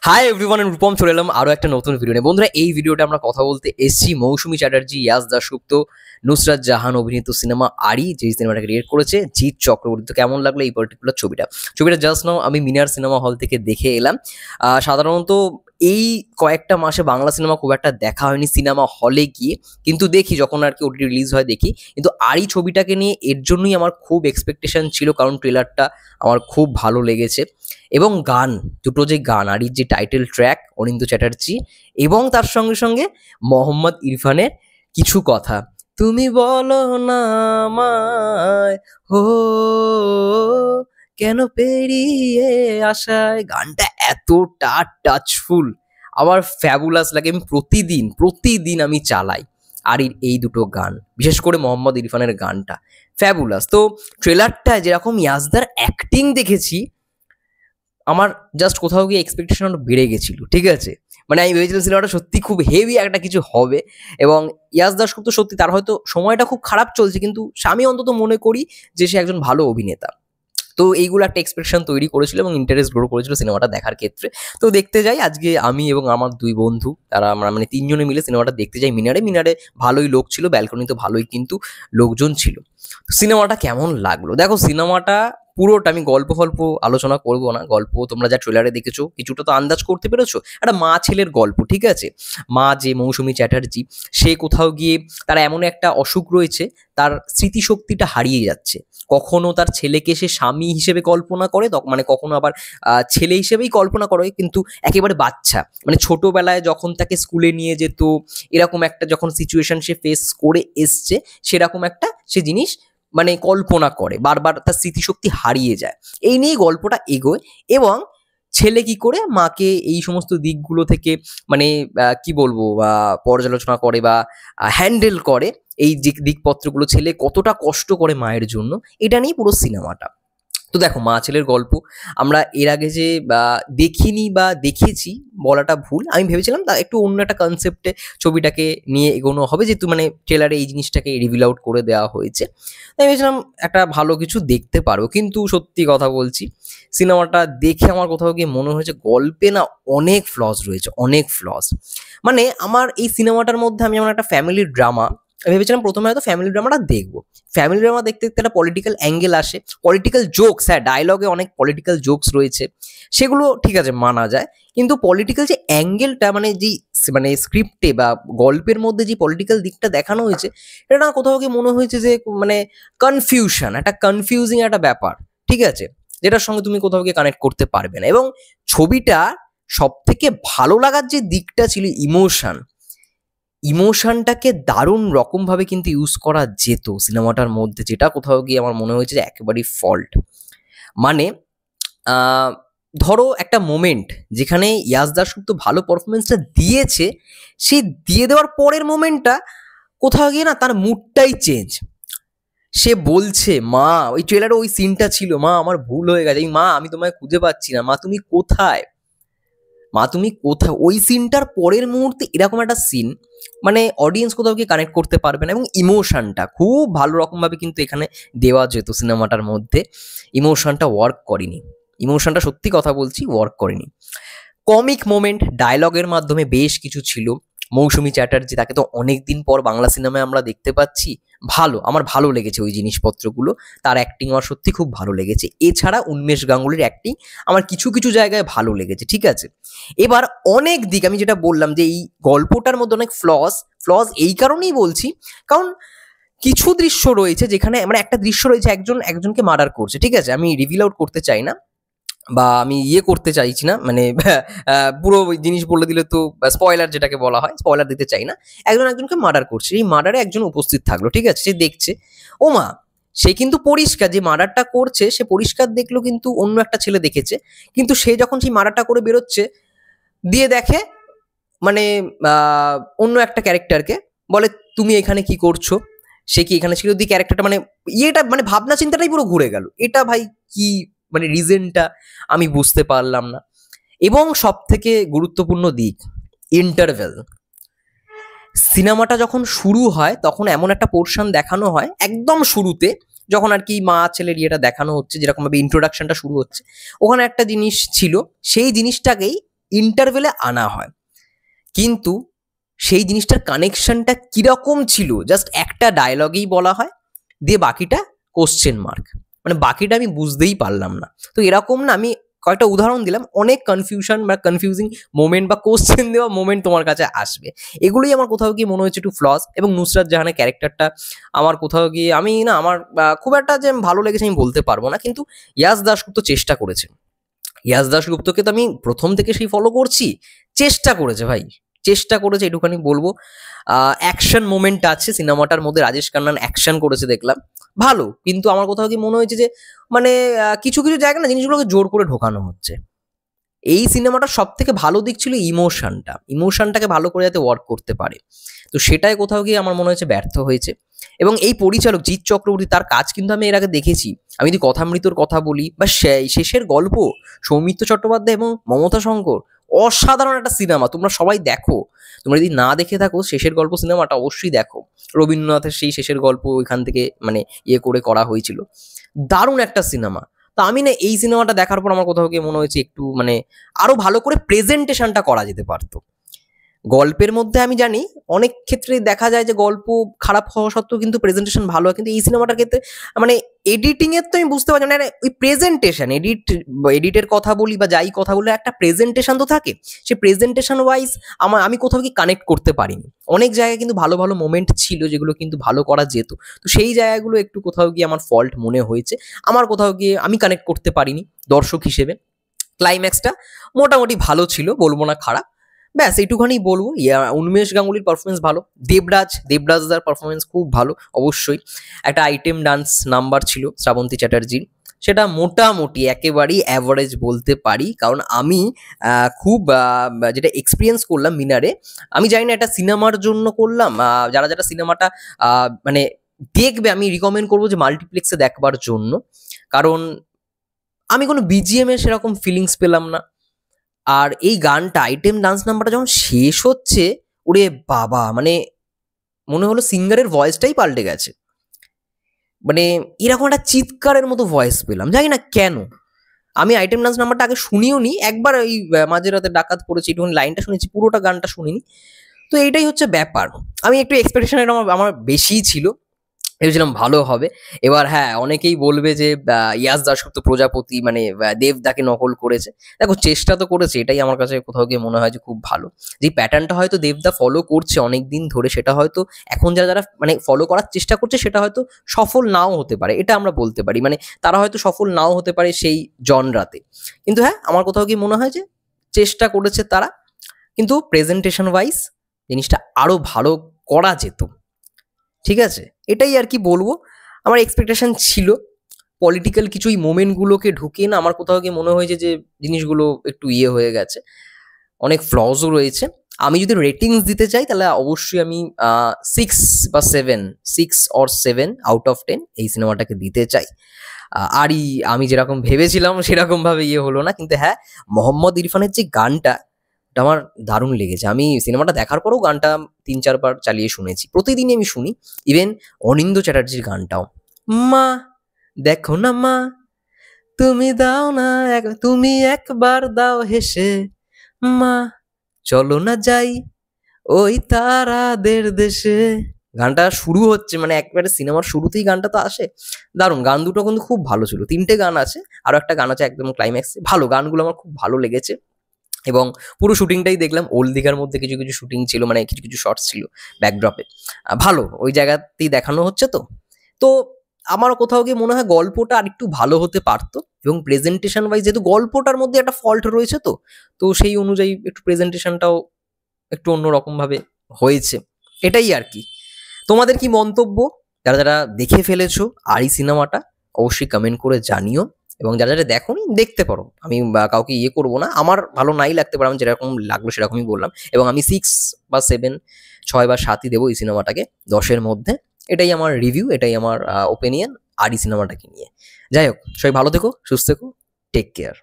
Hi everyone, Rupam চলে এলাম আরও একটা নতুন ভিডিও নিয়ে। বন্ধুরা, এই ভিডিওটা আমরা কথা বলতে এসেছি মৌসুমী চ্যাটার্জি, ইয়াস দাশগুপ্ত, নুসরাত জাহান অভিনীত সিনেমা আরি, যে সিনেমাটা ক্রিয়েট করেছে জিৎ চক্রবর্তী। তো কেমন লাগলো এই পার্টিকুলার ছবিটা জাস্ট নাও আমি মিনার সিনেমা হল থেকে দেখে এলাম। সাধারণত এই কয়েকটা মাসে বাংলা সিনেমা খুব একটা দেখা হয়নি সিনেমা হলে গিয়ে, কিন্তু দেখি যখন আর কি ওটিটি রিলিজ হয় দেখি। কিন্তু আরি ছবিটাকে নিয়ে এর জন্যই আমার খুব এক্সপেকটেশন ছিল, কারণ ট্রেলারটা আমার খুব ভালো লেগেছে। এবং গান, দুটো যে গান, আরির যে টাইটেল ট্র্যাক অনিন্দ্য চ্যাটার্জি এবং তার সঙ্গে সঙ্গে মোহাম্মদ ইরফানের কিছু কথা, তুমি বলো না আমায়, হো কেন পেরিয়ে আসায়, গানটা এতটা টাচফুল, আমার ফ্যাবুলাস লাগে। আমি প্রতিদিন আমি চালাই আরির এই দুটো গান, বিশেষ করে মোহাম্মদ ইরফানের গানটা ফ্যাবুলাস। তো ট্রেলারটায় যেরকম ইয়াসদার অ্যাক্টিং দেখেছি, আমার জাস্ট কোথাও গিয়ে এক্সপেকটেশন আরো বেড়ে গেছিল। ঠিক আছে, মানে আমি ভেবেছিলাম সিনেমাটা সত্যি খুব হেভি একটা কিছু হবে। এবং ইয়াস দাশগুপ্ত সত্যি, তার হয়তো সময়টা খুব খারাপ চলছে, কিন্তু আমি অন্তত মনে করি যে সে একজন ভালো অভিনেতা। তো এইগুলো একটা এক্সপেকটেশন তৈরি করেছিল এবং ইন্টারেস্ট গ্রো করেছিল সিনেমাটা দেখার ক্ষেত্রে। তো দেখতে যাই আজকে আমি এবং আমার দুই বন্ধু, তারা আমরা মানে তিনজনে মিলে সিনেমাটা দেখতে যাই মিনারে ভালোই লোক ছিল, ব্যালকনিতে ভালোই কিন্তু লোকজন ছিল। তো সিনেমাটা কেমন লাগলো দেখো, সিনেমাটা পুরোটা আমি গল্প আলোচনা করব না। গল্প তোমরা যা ট্রেলারে দেখেছো কিছুটা তো আন্দাজ করতে পেরেছো, একটা মা ছেলের গল্প। ঠিক আছে, মা যে মৌসুমী চ্যাটার্জি, সে কোথাও গিয়ে তার এমন একটা অসুখ রয়েছে, তার স্মৃতিশক্তিটা হারিয়ে যাচ্ছে। কখনো তার ছেলেকে সে স্বামী হিসেবে কল্পনা করে, মানে কখনো আবার ছেলে হিসেবেই কল্পনা করে, কিন্তু একেবারে বাচ্চা, মানে ছোটবেলায় যখন তাকে স্কুলে নিয়ে যেত, এরকম একটা যখন সিচুয়েশন সে ফেস করে এসছে, সেরকম একটা সে জিনিস মানে কল্পনা করে, বারবার তার স্মৃতিশক্তি হারিয়ে যায়। এই নিয়েই গল্পটা এগোয়। এবং ছেলে কি করে মাকে এই সমস্ত দিকগুলো থেকে মানে কি বলবো পর্যালোচনা করে বা হ্যান্ডেল করে, এই দিকপত্রগুলো ছেলে কতটা কষ্ট করে মায়ের জন্য, এটা নিয়ে পুরো সিনেমাটা। তো দেখো, মা ছেলের গল্প আমরা এর আগে যে দেখিনি বা দেখেছি বলাটা ভুল, আমি ভেবেছিলাম তা একটু অন্য একটা কনসেপ্টে ছবিটাকে নিয়ে এগোনো হবে, যেহেতু মানে ট্রেলারে এই জিনিসটাকে রিভিল আউট করে দেওয়া হয়েছে। তাই ভেবেছিলাম একটা ভালো কিছু দেখতে পারবো, কিন্তু সত্যি কথা বলছি সিনেমাটা দেখে আমার কোথাও গিয়ে মনে হয়েছে গল্পে না অনেক ফ্লস রয়েছে, অনেক ফ্লস। মানে আমার এই সিনেমাটার মধ্যে আমি যেমন একটা ফ্যামিলি ড্রামা, আমি ভেবেছিলাম প্রথমে হয়তো ফ্যামিলি ড্রামাটা দেখবো। ফ্যামিলি ড্রামা দেখতে দেখতে একটা পলিটিক্যাল অ্যাঙ্গেল আসে, পলিটিক্যাল জোকস, হ্যাঁ ডায়লগে অনেক পলিটিক্যাল জোকস রয়েছে, সেগুলো ঠিক আছে মানা যায়। কিন্তু পলিটিক্যাল যে অ্যাঙ্গেলটা, মানে স্ক্রিপ্টে বা গল্পের মধ্যে যে পলিটিক্যাল দিকটা দেখানো হয়েছে, এটা না কোথাও গিয়ে মনে হয়েছে যে মানে একটা কনফিউজিং একটা ব্যাপার। ঠিক আছে, যেটার সঙ্গে তুমি কোথাও গিয়ে কানেক্ট করতে পারবে না। এবং ছবিটা সব থেকে ভালো লাগার যে দিকটা ছিল ইমোশনটাকে দারুণ রকমভাবে কিন্তু ইউজ করা যেত সিনেমাটার মধ্যে, যেটা কোথাও গিয়ে আমার মনে হয়েছে যে একেবারেই ফল্ট। মানে আহ, ধরো একটা মোমেন্ট যেখানে ইয়াস দাশগুপ্ত ভালো পারফরমেন্সটা দিয়েছে, সেই দিয়ে দেওয়ার পরের মোমেন্টটা কোথাও গিয়ে না তার মুডটাই চেঞ্জ। সে বলছে, মা, ওই ট্রেলারে ওই সিনটা ছিল, মা আমার ভুল হয়ে গেছে, মা আমি তোমায় খুঁজে পাচ্ছি না, মা তুমি কোথায়, মা তুমি কোথায়, ওই সিনটার পরের মুহূর্তে এরকম একটা সিন, মানে অডিয়েন্স কোথাও গিয়ে কানেক্ট করতে পারবে না। এবং ইমোশনটা খুব ভালো রকমভাবে কিন্তু এখানে দেওয়া যেত সিনেমাটার মধ্যে, ইমোশনটা ওয়ার্ক করেনি, ইমোশনটা সত্যি কথা বলছি ওয়ার্ক করেনি। কমিক মোমেন্ট ডায়লগের মাধ্যমে বেশ কিছু ছিল। মৌসুমী চ্যাটার্জি, তাকে তো অনেকদিন পর বাংলা সিনেমায় আমরা দেখতে পাচ্ছি, আমার ভালো লেগেছে ওই জিনিসপত্রগুলো, তার অ্যাক্টিং আমার সত্যি খুব ভালো লেগেছে। এছাড়া উন্মেষ গাঙ্গুলির অ্যাক্টিং আমার কিছু কিছু জায়গায় ভালো লেগেছে। ঠিক আছে, এবার অনেক দিক, আমি যেটা বললাম যে এই গল্পটার মধ্যে অনেক ফ্লস এই কারণেই বলছি, কারণ কিছু দৃশ্য রয়েছে যেখানে, মানে একটা দৃশ্য রয়েছে একজনকে মার্ডার করছে। ঠিক আছে, আমি রিভিল আউট করতে চাই না বা আমি করতে চাইছি না, মানে পুরো জিনিস বলে দিলে তো স্পয়লার, যেটাকে বলা হয়, স্পয়লার দিতে চাই না। একজনকে মার্ডার করছে, এই মার্ডারে একজন উপস্থিত থাকলো। ঠিক আছে, সে দেখছে, ও মা, সে কিন্তু পরিষ্কার যে মার্ডারটা করছে, সে পরিষ্কার দেখলো কিন্তু অন্য একটা ছেলে দেখেছে। কিন্তু সে যখন সেই মার্ডারটা করে বেরোচ্ছে, দিয়ে দেখে মানে অন্য একটা ক্যারেক্টারকে, বলে তুমি এখানে কি করছো, সে কি এখানে ছিল, দিয়ে ক্যারেক্টারটা মানে মানে ভাবনা চিন্তাটাই পুরো ঘুরে গেল। এটা ভাই কি, মানে রিজনটা আমি বুঝতে পারলাম না। এবং সব থেকে গুরুত্বপূর্ণ দিক, ইন্টারভেল। সিনেমাটা যখন শুরু হয় তখন এমন একটা পোর্শন দেখানো হয় একদম শুরুতে, যখন আর কি মা ছেলের ইয়েটা দেখানো হচ্ছে, যেরকম ভাবে ইন্ট্রোডাকশনটা শুরু হচ্ছে, ওখানে একটা জিনিস ছিল, সেই জিনিসটাকেই ইন্টারভেলে আনা হয়, কিন্তু সেই জিনিসটার কানেকশনটা কিরকম ছিল জাস্ট একটা ডায়লগেই বলা হয়, দিয়ে বাকিটা কোশ্চেন মার্ক, মানে বাকিটা আমি বুঝতেই পারলাম না। তো এরকম না, আমি কয়েকটা উদাহরণ দিলাম, অনেক কনফিউশন বা কনফিউজিং মোমেন্ট বা কোশ্চেন দেওয়া মোমেন্ট তোমার কাছে আসবে। এগুলোই আমার কোথাও গিয়ে মনে হচ্ছে একটু ফ্লস। এবং নুসরাত জাহানের ক্যারেক্টারটা আমার কোথাও গিয়ে আমি না আমার খুব একটা যে ভালো লেগেছে আমি বলতে পারবো না, কিন্তু ইয়াশ দাশগুপ্ত চেষ্টা করেছে। ইয়াশ দাশগুপ্তকে তো আমি প্রথম থেকে সেই ফলো করছি, চেষ্টা করেছে ভাই, চেষ্টা করেছে, এটুখানি বলবো। অ্যাকশন মোমেন্ট আছে সিনেমাটার মধ্যে, রাজেশ খান্না অ্যাকশন করেছে দেখলাম, ভালো। কিন্তু আমার কোথাও কি মনে হয়েছে যে মানে কিছু কিছু জায়গা না জিনিসগুলোকে জোর করে ঢোকানো হচ্ছে। এই সিনেমাটার সব থেকে ভালো দিক ছিল ইমোশনটাকে ভালো করে যাতে ওয়ার্ক করতে পারে, তো সেটাই কোথাও গিয়ে আমার মনে হয়েছে ব্যর্থ হয়েছে। এবং এই পরিচালক জিৎ চক্রবর্তী, তার কাজ কিন্তু আমি এর আগে দেখেছি। আমি যদি কথামৃতর কথা বলি বা শেষের গল্প, সৌমিত্র চট্টোপাধ্যায় এবং মমতা শঙ্কর, অসাধারণ একটা সিনেমা, তোমরা সবাই দেখো। তোমরা যদি না দেখে থাকো শেষের গল্প সিনেমাটা অবশ্যই দেখো, রবীন্দ্রনাথের সেই শেষের গল্প ওইখান থেকে মানে করা হয়েছিল, দারুণ একটা সিনেমা। তো আমি না এই সিনেমাটা দেখার পর আমার কোথাও গিয়ে মনে হয়েছে একটু মানে আরো ভালো করে প্রেজেন্টেশনটা করা যেতে পারতো। গল্পের মধ্যে আমি জানি অনেক ক্ষেত্রে দেখা যায় যে গল্প খারাপ হওয়া সত্ত্বেও কিন্তু প্রেজেন্টেশন ভালো হয়, কিন্তু এই সিনেমাটার ক্ষেত্রে মানে এডিটিং এর তো আমি বুঝতে পারছি না, ওই প্রেজেন্টেশন এডিটের কথা বলি বা যাই কথা বলি, একটা প্রেজেন্টেশন তো থাকে, সেই প্রেজেন্টেশন ওয়াইজ আমি কোথাও কি কানেক্ট করতে পারিনি। অনেক জায়গায় কিন্তু ভালো ভালো মোমেন্ট ছিল যেগুলো কিন্তু ভালো করা যেত, তো সেই জায়গাগুলো একটু কোথাও গিয়ে আমার ফল্ট মনে হয়েছে, আমার কোথাও গিয়ে আমি কানেক্ট করতে পারিনি দর্শক হিসেবে। ক্লাইম্যাক্সটা মোটামুটি ভালো ছিল, বলবো না খারাপ, ব্যাস এইটুখানি বলবো। উন্মেষ গাঙ্গুলির পারফরমেন্স ভালো, দেবরাজদার পারফরমেন্স খুব ভালো অবশ্যই। একটা আইটেম ডান্স নাম্বার ছিল শ্রাবন্তী চ্যাটার্জির, সেটা মোটামুটি একেবারেই অ্যাভারেজ বলতে পারি, কারণ আমি খুব যেটা এক্সপিরিয়েন্স করলাম মিনারে, আমি জানি না এটা সিনেমার জন্য করলাম, যারা যারা সিনেমাটা মানে দেখবে আমি রিকমেন্ড করবো যে মাল্টিপ্লেক্সে দেখবার জন্য, কারণ আমি কোনো বিজিএম এর সেরকম ফিলিংস পেলাম না। আর এই গানটা আইটেম ডান্স নাম্বারটা যখন শেষ হচ্ছে, ওরে বাবা, মানে মনে হলো সিঙ্গারের ভয়েসটাই পাল্টে গেছে, মানে এরকম একটা চিৎকারের মতো ভয়েস পেলাম, জানি না কেন। আমি আইটেম ডান্স নাম্বারটা আগে শুনিও নি, একবার ওই মাঝে রাতে ডাকাত পড়েছি একটুখানি লাইনটা শুনেছি, পুরোটা গানটা শুনিনি। তো এইটাই হচ্ছে ব্যাপার, আমি একটু এক্সপেকটেশন আমার বেশিই ছিল, ভেবেছিলাম ভালো হবে। এবার হ্যাঁ, অনেকেই বলবে যে ইয়াশ দাশগুপ্ত প্রজাপতি মানে দেবদাকে নকল করেছে। দেখো চেষ্টা তো করেছে, এটাই আমার কাছে কোথাও গিয়ে মনে হয় যে খুব ভালো। যে প্যাটার্নটা হয়তো দেবদা ফলো করছে অনেক দিন ধরে, সেটা হয়তো এখন যারা যারা মানে ফলো করার চেষ্টা করছে সেটা হয়তো সফল নাও হতে পারে, এটা আমরা বলতে পারি, মানে তারা হয়তো সফল নাও হতে পারে সেই জনরাতে। কিন্তু হ্যাঁ, আমার কোথাও গিয়ে মনে হয় যে চেষ্টা করেছে তারা, কিন্তু প্রেজেন্টেশন ওয়াইজ জিনিসটা আরো ভালো করা যেত। ঠিক আছে, এটাই আর কি বলবো। আমার এক্সপেকটেশন ছিল পলিটিক্যাল কিছু এই মোমেন্টগুলোকে ঢুকিয়ে না, আমার কোথাও গিয়ে মনে হয়েছে যে জিনিসগুলো একটু হয়ে গেছে, অনেক ফ্লজও রয়েছে। আমি যদি রেটিংস দিতে চাই তাহলে অবশ্যই আমি 6 or 7 আউট অফ 10 এই সিনেমাটাকে দিতে চাই। আরই আমি যেরকম ভেবেছিলাম সেরকম ভাবে হলো না, কিন্তু হ্যাঁ, মোহাম্মদ ইরফানের যে গানটা, ওটা আমার দারুণ লেগেছে। আমি সিনেমাটা দেখার পরেও গানটা ৩-৪ বার চালিয়ে শুনেছি, প্রতিদিনই আমি শুনি। ইভেন অনিন্দ্য চ্যাটার্জির গানটাও, মা দেখো না মা, তুমি দাও না তুমি একবার দাও হেসে, মা চলো না যাই ওই তারাদের দেশে। গানটা শুরু হচ্ছে মানে একবারে সিনেমার শুরুতেই গানটা তো আসে, দারুণ। গান দুটো কিন্তু খুব ভালো ছিল, 3টে গান আছে, আরো একটা গান আছে একদম ক্লাইম্যাক্সে, ভালো গানগুলো আমার খুব ভালো লেগেছে। এবং পুরো শুটিংটাই দেখলাম, ওল্ড দীঘার মধ্যে কিছু কিছু শুটিং ছিল, মানে কিছু কিছু শর্টস ছিল ব্যাকড্রপে, ভালো ওই জায়গাতেই দেখানো হচ্ছে। তো তো আমার কোথাও গিয়ে মনে হয় গল্পটা আরেকটু ভালো হতে পারতো, এবং প্রেজেন্টেশন ওয়াইজ যেহেতু গল্পটার মধ্যে একটা ফল্ট রয়েছে, তো তো সেই অনুযায়ী একটু প্রেজেন্টেশনটাও একটু অন্যরকম ভাবে হয়েছে, এটাই আর কি। তোমাদের কি মন্তব্য, যারা যারা দেখে ফেলেছো আর এই সিনেমাটা, অবশ্যই কমেন্ট করে জানিও। এবং যারা যারা দেখোনি দেখতে পারো, আমি কাউকে করবো না, আমার ভালো নাই লাগতে পারে, আমি যেরকম লাগলো সেরকমই বললাম। এবং আমি 6 বা 7, 6 বা 7ই দেবো এই সিনেমাটাকে 10-এর মধ্যে। এটাই আমার রিভিউ, এটাই আমার ওপিনিয়ন আর এই সিনেমাটাকে নিয়ে। যাই হোক, সবাই ভালো থেকো, সুস্থ থেকো, টেক কেয়ার।